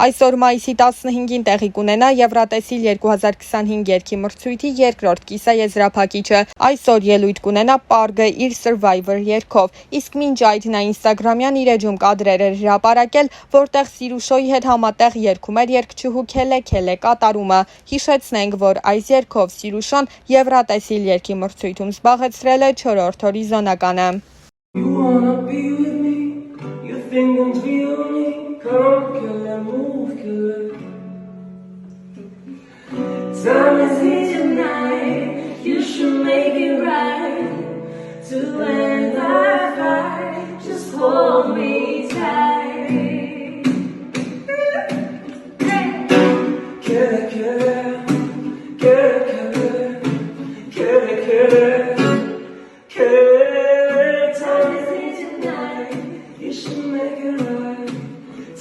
Այսօր մայիսի 15-ին տեղի կունենա Եվրատեսիլ 2025 երգի մրցույթի երկրորդ կիսաեզրափակիչը։ Այսօր ելույթ կունենա Պարգը իր Survivor երգով, իսկ մինչ այդ նա ինստագրամյան իր էջում կադրեր էր հրապարակել, որտեղ Սիրուշոյի հետ համատեղ երգում էր երգչուհու Քելե Քելե կատարումը։ Հիշեցնենք, որ այս երգով Սիրուշոն Եվրատեսիլ երգի մրցույթում զբաղեցրել է 4-րդ հորիզոնականը։ Come, killer, move, killer. Time is here tonight. You should make it right. To end our fight, just hold me tight. Killer, killer, killer, killer, killer, killer, killer. Time is here tonight. You should make it right.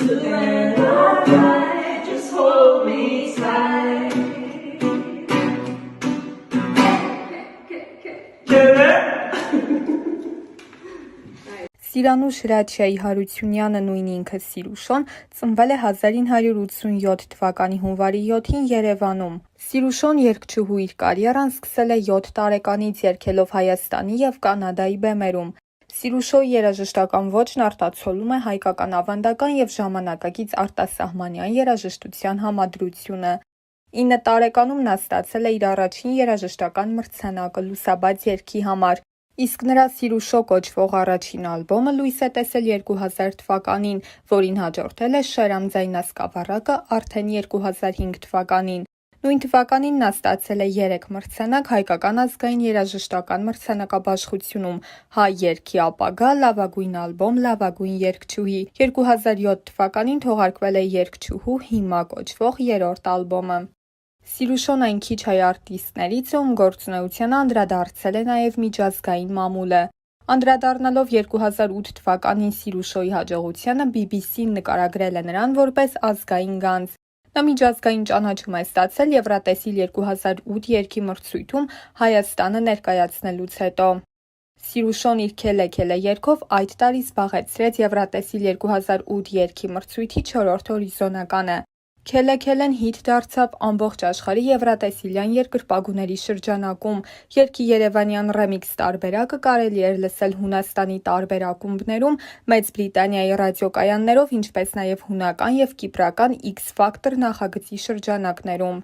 To end our fight, just hold me tight. Սիրանուշ Հրաչյայի Հարությունյանը, նույն ինքը Սիրուշոն, ծնվել է 1987 թվականի հունվարի 7-ին Երևանում։ Սիրուշոն երգչուհու իր կարիերան սկսել է 7 տարեկանից երգելով Հայաստանի եւ Կանադայի բեմերում։ Սիրուշոյի երաժշտական ոճն արտացոլում է հայկական ավանդական եւ ժամանակակից արտասահմանյան երաժշտության համադրությունը։ 9 տարեկանում նա ստացել է իր առաջին երաժշտական մրցանակը լուսաբաց երգի համար, իսկ նրա Սիրուշո կոչվող առաջին ալբոմը լույս է տեսել 2000 թվականին, որին հաջորդել է Շերամ ձայնասկավառակը արդեն 2005 թվականին։ Նույն թվականին նա ստացել է 3 մրցանակ հայկական ազգային երաժշտական մրցանակաբաշխությունում՝ հայ երգի ապագա, լավագույն ալբոմ, լավագույն երգչուհի։ 2007 թվականին թողարկվել է երգչուհու հիմա կոչվող 3-րդ ալբոմը։ Սիրուշոն այն քիչ հայ արտիստներից է, ում գործունեությանը անդրադարձել է նաև միջազգային մամուլը։ Անդրադառնալով 2008 թվականին Սիրուշոյի հաջողությանը, BBC-ն նկարագրել է նրան որպես ազգային գանձ։ Նա միջազգային ճանաչում է ստացել Եվրատեսիլ 2008 երգի մրցույթում Հայաստանը ներկայացնելուց հետո։ Սիրուշոն իր Քելե Քելե երգով այդ տարի զբաղեցրեց Եվրատեսիլ 2008 երգի մրցույթի 4-րդ հորիզոնականը։ Քելե Քելեն հիթ դարձավ ամբողջ աշխարհի եվրատեսիլյան երկրպագուների շրջանակում։ Երգի երևանյան ռեմիքս տարբերակը կարելի էր լսել Հունաստանի տարբեր ակումբներում, Մեծ Բրիտանիայի ռադիոկայաններով, ինչպես նաև հունական և կիպրական X Factor նախագծի շրջանակներում։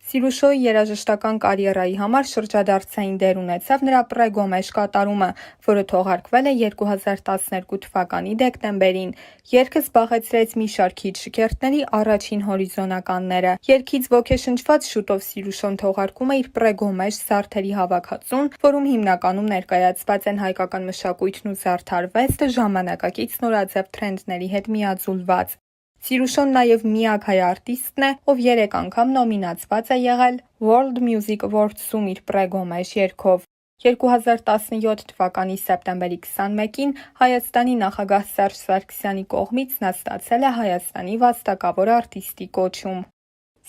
Սիրուշոյի երաժշտական կարիերայի համար շրջադարձային դեր ունեցավ նրա Պրեգոմեշ կատարումը, որը թողարկվել է 2012 թվականի դեկտեմբերին։ Երգը զբաղեցրեց մի շարք հիթ շքերթների առաջին հորիզոնականները։ Երգից ոգեշնչված շուտով Սիրուշոն թողարկում է իր Պրեգոմեշ զարդերի հավաքածուն, որում հիմնականում ներկայացված են հայկական մշակույթն ու զարդարվեստը ժամանակակից նորաձև թրենդների հետ միաձուլված։ Սիրուշոն նաև միակ հայ արտիստն է, ով 3 անգամ նոմինացված է եղել World Music Awards-ում իր Պրեգոմեշ երգով։ 2017 թվականի սեպտեմբերի 21-ին Հայաստանի նախագահ Սերժ Սարգսյանի կողմից նա ստացել է Հայաստանի վաստակավոր արտիստի կոչում։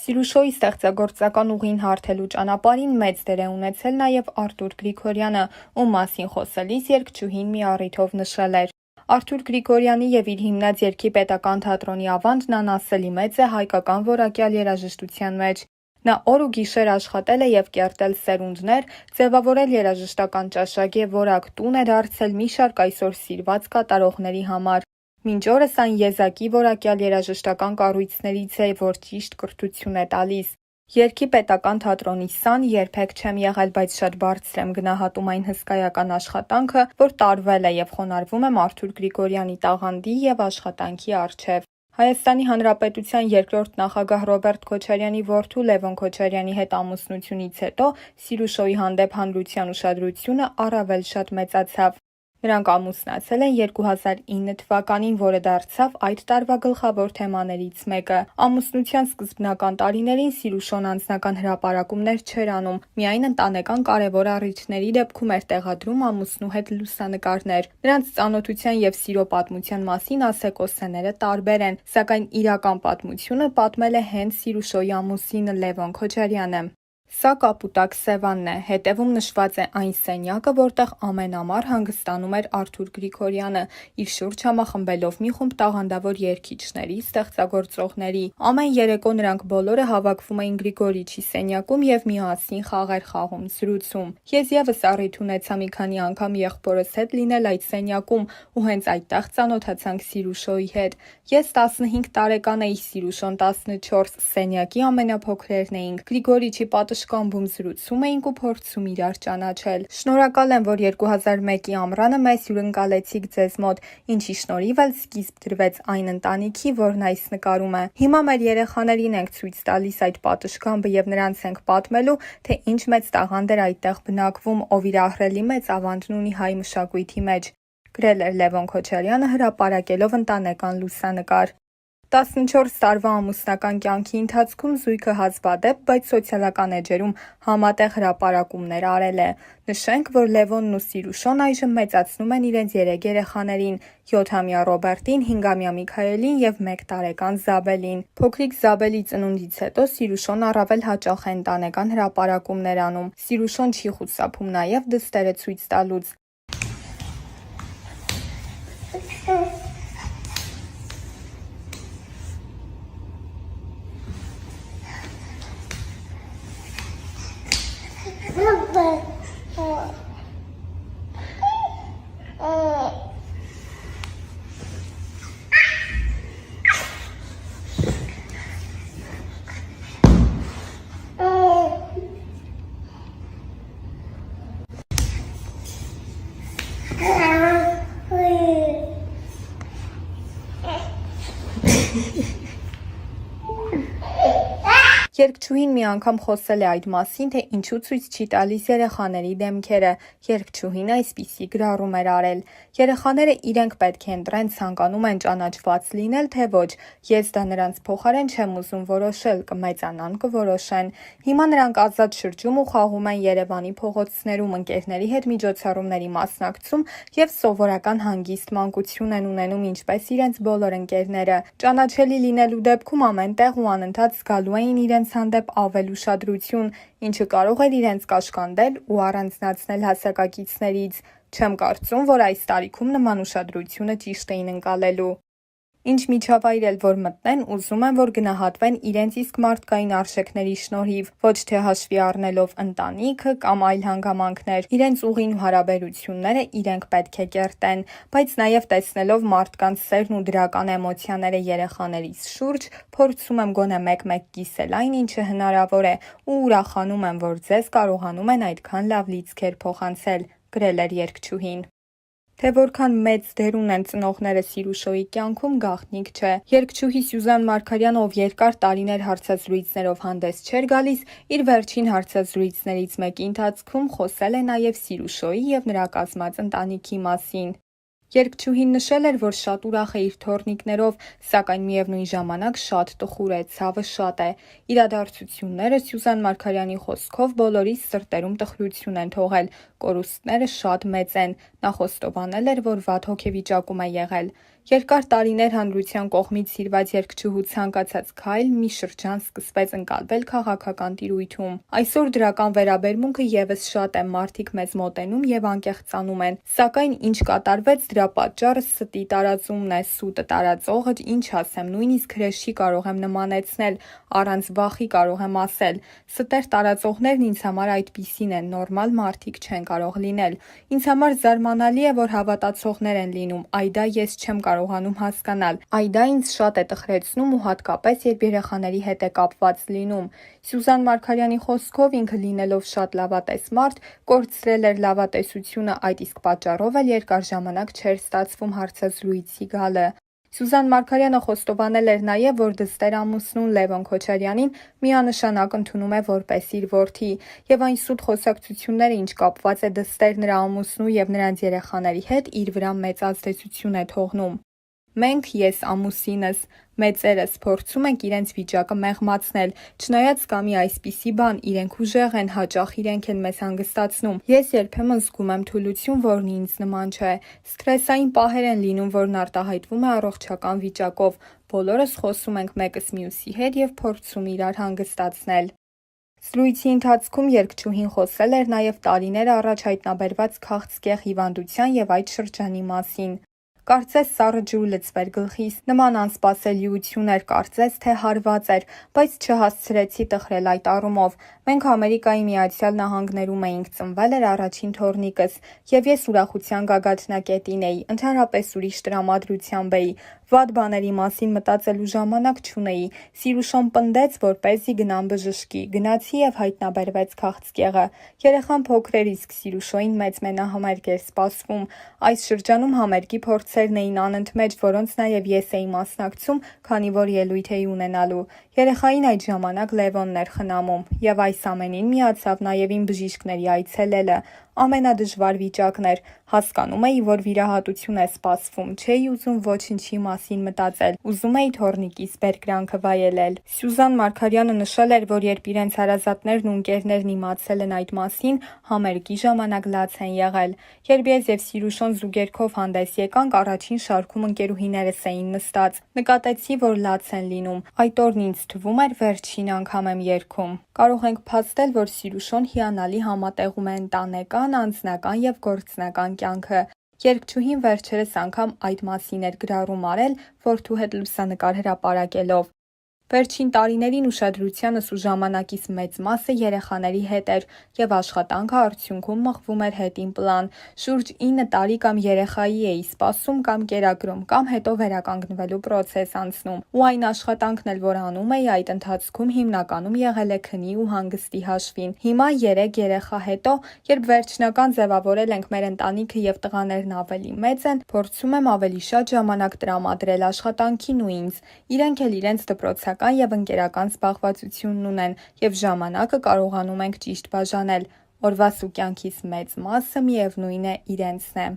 Սիրուշոյի ստեղծագործական ուղին հարթելու ճանապարհին մեծ դեր է ունեցել նաև Արթուր Գրիգորյանը, ում մասին խոսելիս երգչուհին մի առիթով նշել էր. Արթուր Գրիգորյանի և իր հիմնած երգի պետական թատրոնի ավանդն անասելի մեծ է հայկական որակյալ երաժշտության մեջ։ Նա օր ու գիշեր աշխատել է և կերտել սերունդներ, ձևավորել երաժշտական ճաշակ և որակ տուն է դարձել մի շարք այսօր սիրված կատարողների համար։ Մինչ օրս այն եզակի որակյալ երաժշտական կառույցներից է, որ ճիշտ կրթություն է տալիս։ Երգի պետական թատրոնի սան երբեք չեմ եղել, բայց շատ բարձր եմ գնահատում այն հսկայական աշխատանքը, որ տարվել է և խոնարհվում եմ Արթուր Գրիգորյանի տաղանդի և աշխատանքի առջև։ Հայաստանի Հանրապետության երկրորդ նախագահ Ռոբերտ Քոչարյանի որդու Լևոն Քոչարյանի հետ ամուսնությունից հետո Սիրուշոյի հանդեպ հանրության ուշադրությունը առավել շատ մեծացավ։ Նրանք ամուսնացել են 2009 թվականին, որը դարձավ այդ տարվա գլխավոր թեմաներից մեկը։ Ամուսնության սկզբնական տարիներին Սիրուշոն անձնական հրապարակումներ չէր անում, միայն ընտանեկան կարևոր առիթների դեպքում էր տեղադրում ամուսնու հետ լուսանկարներ։ Նրանց ծանոթության և սիրո պատմության մասին ասեկոսեները տարբեր են, սակայն իրական պատմությունը պատմել է հենց Սիրուշոյի ամուսինը Լևոն Քոչարյանը։ Սա կապուտակ Սևանն է, հետևում նշված է այն սենյակը, որտեղ ամեն ամառ հանգստանում էր Արթուր Գրիգորյանը, իր շուրջ համախմբելով մի խումբ տաղանդավոր երգիչների, ստեղծագործողների։ Ամեն երեկո նրանք բոլորը հավաքվում էին Գրիգորիչի սենյակում և միասին խաղեր խաղում, զրուցում։ Ես ևս առիթ ունեցա մի քանի անգամ եղբորս հետ լինել այդ սենյակում ու հենց այդտեղ ծանոթացանք Սիրուշոյի հետ։ Ես 15 տարեկան էի, Սիրուշոն 14, սենյակի ամենափոքրերն էինք։ Գրիգորիչի պատշգամբում զրուցում էինք ու փորձում իրար ճանաչել։ Շնորհակալ եմ, որ 2001-ի ամռանը մեզ հյուրընկալեցիք ձեզ մոտ, ինչի շնորհիվ էլ սկիզբ դրվեց այն ընտանիքի, որն այս նկարում է։ Հիմա մեր երեխաներին ենք ցույց տալիս այդ պատշգամբը և նրանց ենք պատմելու, թե ինչ մեծ տաղանդ էր այդտեղ բնակվում, ով իր ահռելի մեծ ավանդն ունի հայ մշակույթի մեջ, գրել էր Լևոն Քոչարյանը, հրապարակելով ընտանեկան լուսանկար։ 14 տարվա ամուսնական կյանքի ընթացքում զույգը հազվադեպ, բայց սոցիալական էջերում համատեղ հրապարակումներ արել է։ Նշենք, որ Լևոնն ու Սիրուշոն այժմ մեծացնում են իրենց 3 երեխաներին՝ 7-ամյա Ռոբերտին, 5-ամյա Միքայելին և 1 տարեկան Զաբելին։ Փոքրիկ Զաբելի ծնունդից հետո Սիրուշոն առավել հաճախ է ընտանեկան հրապարակումներ անում։ Սիրուշոն չի խուսափում նաև դստերը ցույց տալուց։ Երգչուհին մի անգամ խոսել է այդ մասին, թե ինչու ցույց չի տալիս երեխաների դեմքերը։ Երգչուհին այսպիսի գրառում էր արել. «Երեխաները իրենք պետք է ընտրեն, ցանկանում են ճանաչված լինել, թե ոչ։ Ես դա նրանց փոխարեն չեմ ուզում որոշել, կմեծանան կորոշեն»։ Հիմա նրանք ազատ շրջում ու խաղում են Երևանի փողոցներում, ընկերների հետ միջոցառումների մասնակցում և սովորական հանգիստ մանկություն են ունենում, ինչպես իրենց բոլոր ընկերները։ Ճանաչելի լինելու դեպքում ամեն տեղ ու անընդհատ զգալու էին իրենց հանդեպ ավել ուշադրություն, ինչը կարող էր իրենց կաշկանդել ու առանձնացնել հասակակիցներից։ Չեմ կարծում, որ այս տարիքում նման ուշադրությունը ճիշտ էին ընկալելու։ Ինչ միջավայր էլ որ մտնեն, ուզում են, որ գնահատվեն իրենց իսկ մարդկային արժեքների շնորհիվ, ոչ թե հաշվի առնելով ընտանիքը կամ այլ հանգամանքներ։ Իրենց ուղին ու հարաբերությունները իրենք պետք է կերտեն, բայց նաև տեսնելով մարդկանց սերն ու դրական էմոցիաները երեխաներիս շուրջ, փորձում եմ գոնե մեկ-մեկ կիսել այն, ինչը հնարավոր է, ու ուրախանում եմ, որ ձեզ կարողանում են այդքան լավ լիցքեր փոխանցել, գրել էր երգչուհին։ Թե որքան մեծ դեր ունեն ծնողները Սիրուշոյի կյանքում, գաղտնիք չէ։ Երգչուհի Սյուզան Մարգարյանը, ով երկար տարիներ հարցազրույցներով հանդես չէր գալիս, իր վերջին հարցազրույցներից մեկի ընթացքում խոսել է նաև Սիրուշոյի և նրա կազմած ընտանիքի մասին։ Երգչուհին նշել էր, որ շատ ուրախ է իր թոռնիկներով, սակայն միևնույն ժամանակ շատ տխուր է, ցավը շատ է։ Իրադարձությունները Սյուզան Մարգարյանի խոսքով բոլորիս սրտերում տխրություն են թողել, կորուստները շատ մեծ են։ Նա խոստովանել էր, որ վատ հոգեվիճակում է եղել։ Երկար տարիներ հանրության կողմից սիրված երգչուհու ցանկացած քայլ մի շրջան սկսվեց ընկալվել քաղաքական տիրույթում։ Այսօր դրական վերաբերմունքը ևս շատ է, մարդիկ մեզ մոտենում և անկեղծանում են։ Սակայն ինչ կատարվեց, դրա պատճառը ստի տարածումն է, սուտը տարածողը, ինչ ասեմ, նույնիսկ հրեշի կարող եմ նմանեցնել, առանց վախի կարող եմ ասել։ Ստեր տարածողներն ինձ համար այդպիսին են, նորմալ մարդիկ չեն կարող լինել։ Ինձ համար զարմանալի է, որ հավատացողներ են լինում, այ դա ես չեմ կարողանում հասկանալ։ Այ դա ինձ շատ է տխրեցնում ու հատկապես երբ երեխաների հետ է կապված լինում։ Սյուզան Մարգարյանի խոսքով ինքը լինելով շատ լավատես մարդ, կորցրել էր լավատեսությունը, այդ իսկ պատճառով էլ երկար ժամանակ չէր ստացվում հարցազրույցի գալը։ Սյուզան Մարգարյանը խոստովանել էր նաև, որ դստեր ամուսնուն Լևոն Քոչարյանին միանշանակ ընդունում է որպես իր որդի, և այն սուտ խոսակցությունները, ինչ կապված է դստեր նրա ամուսնու և նրանց երեխաների հետ, իր վրա մեծ ազդեցություն է թողնում։ Մենք, ես ամուսինս, մեծերս փորձում ենք իրենց վիճակը մեղմացնել, չնայած կա մի այսպիսի բան, իրենք ուժեղ են, հաճախ իրենք են մեզ հանգստացնում։ Ես երբեմն զգում եմ թուլություն, որն ինձ նման չէ։ Սթրեսային պահեր են լինում, որն արտահայտվում է առողջական վիճակով։ Բոլորս խոսում ենք մեկս մյուսի հետ և փորձում իրար հանգստացնել։ Զրույցի ընթացքում երգչուհին խոսել էր նաև տարիներ առաջ հայտնաբերված քաղցկեղ հիվանդության եւ այդ շրջանի մասին։ Կարծես սառը ջուր լցվեր գլխիս, նման անսպասելիություն էր, կարծես թե հարված էր, բայց չհասցրեցի տխրել այդ առումով։ Մենք Ամերիկայի Միացյալ Նահանգներում էինք, ծնվել էր առաջին թոռնիկս, եւ ես ուրախության գագաթնակետին էի, ընդհանրապես ուրիշ տրամադրությամբ էի։ Վատ բաների մասին մտածելու ժամանակ չունեի։ Սիրուշոն պնդեց, որպեսզի գնամ բժշկի։ Գնացի եւ հայտնաբերվեց քաղցկեղը։ Երեխան փոքր էր, իսկ Սիրուշոյին մեծ մենահամերգ էր սպասվում։ Այս շրջանում համերգի փորձերն էին անընդմեջ, որոնց նաև ես էի մասնակցում, քանի որ ելույթ էի ունենալու։ Երեխային այդ ժամանակ Լևոնն էր խնամում, եւ այս ամենին միացավ նաև իմ բժիշկների այցելելը։ Ամենադժվար վիճակն էր։ Հասկանում էի, որ վիրահատություն է սպասվում, չէի ուզում ոչնչի մասին մտածել, ուզում էի թոռնիկիս բերկրանքը վայելել։ Սյուզան Մարգարյանը նշել էր, որ երբ իրենց հարազատներն ու ընկերներն իմացել են այդ մասին, համերգի ժամանակ լաց են եղել։ Երբ ես եւ Սիրուշոն զուգերքով հանդես եկանք, առաջին շարքում ընկերուհիներս էին նստած։ Նկատեցի, որ լաց են լինում։ Այդ օրն ինձ թվում էր վերջին անգամ եմ երգում։ Կարող ենք փաստել, որ Սիրուշոն հիանալի համատեղում է ընտանեկան, անձնական եւ գործնական կյանքը։ Երգչուհին վերջերս անգամ այդ մասին էր գրառում արել որդու հետ լուսանկար հրապարակելով։ Վերջին տարիներին ուշադրությանս ու ժամանակիս մեծ մասը երեխաների հետ էր եւ աշխատանքը արդյունքում մղվում էր հետին պլան։ Շուրջ 9 տարի կամ երեխայի էի սպասում կամ կերակրում, կամ հետո վերականգնվելու պրոցես անցնում։ Ու այն աշխատանքն էլ, որ անում էի, այդ ընթացքում հիմնականում եղել է քնի ու հանգստի հաշվին։ Հիմա 3 երեխա հետո, երբ վերջնական ձևավորել ենք մեր ընտանիքը եւ տղաներն ավելի մեծ են, փորձում եմ ավելի շատ ժամանակ տրամադրել աշխատանքին ու ինձ։ Իրենք էլ իրենց դպրոցական եւ ընկերական զբաղվածությունն ունեն եւ ժամանակը կարողանում ենք ճիշտ բաժանել։ Օրվա ու կյանքիս մեծ մասը միևնույն է իրենցն է։